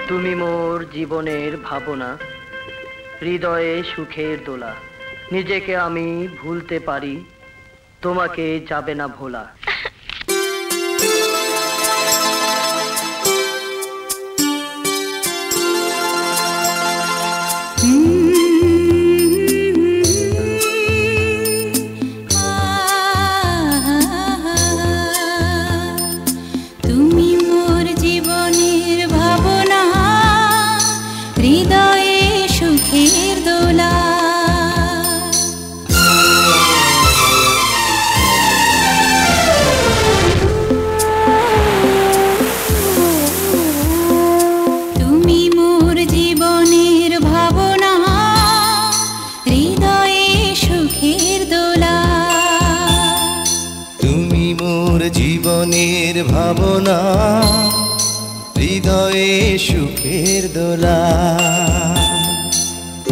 তুমি মোর জীবনের ভাবনা, হৃদয়ে সুখের দোলা। নিজেকে আমি ভুলতে পারি, তোমাকে যাবে না ভোলা। তুমি মোর জীবনের ভাবনা, হৃদয়ে সুখের দোলা। তুমি মোর জীবনের ভাবনা, হৃদয়ে সুখের দোলা। তুমি মোর জীবনের ভাবনা, হৃদয়ে সুখের দোলা।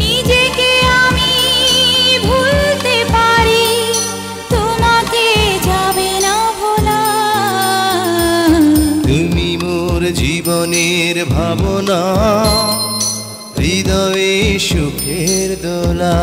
নিজেকে আমি ভুলতে পারি, তোমাকে যাবে না ভোলা। তুমি মোর জীবনের ভাবনা, হৃদয়ে সুখের দোলা।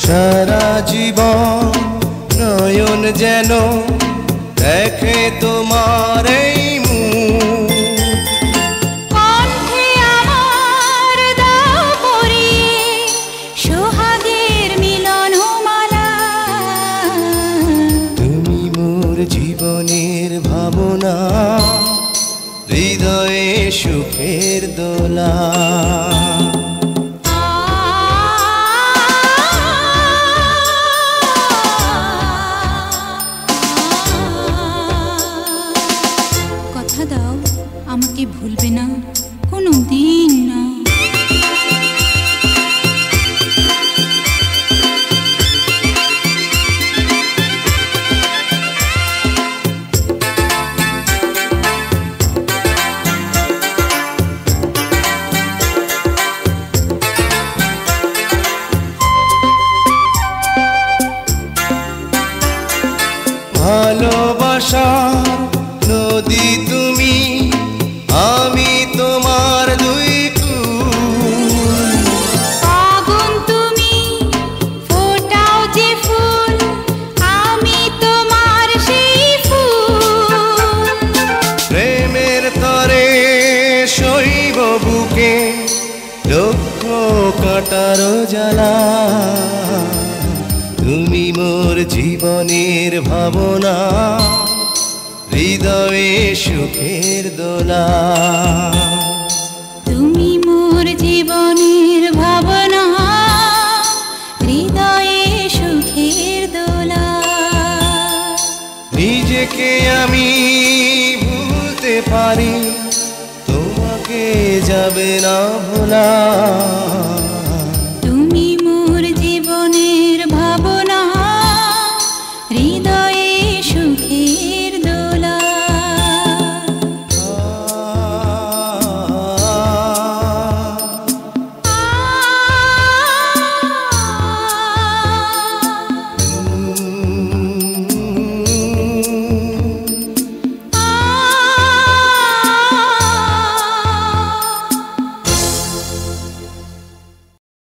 সারা জীবন নয়ন যেন দেখে তোমার এই মুখ। কণ্ঠে আমার দাও পরিয়ে সোহাগের মিলন মালা। তুমি মোর জীবনের ভাবনা, হৃদয়ে সুখের দোলা। কথা দাও আমাকে ভুলবে না কোনো দিন না। ভালোবাসার নদী তুমি, আমি তোমার দুই কুল। আগুন তুমি, ফোটাও যে ফুল, আমি তোমার সেই ফুল। প্রেমের তরে শৈব বুকে লক্ষ কাঁটার জ্বালা। তুমি মোর জীবনের ভাবনা, হৃদয়ে সুখের দোলা। তুমি মোর জীবনের ভাবনা, হৃদয়ে সুখের দোলা। নিজেকে আমি ভুলতে পারি, তোমাকে যাবে না ভোলা।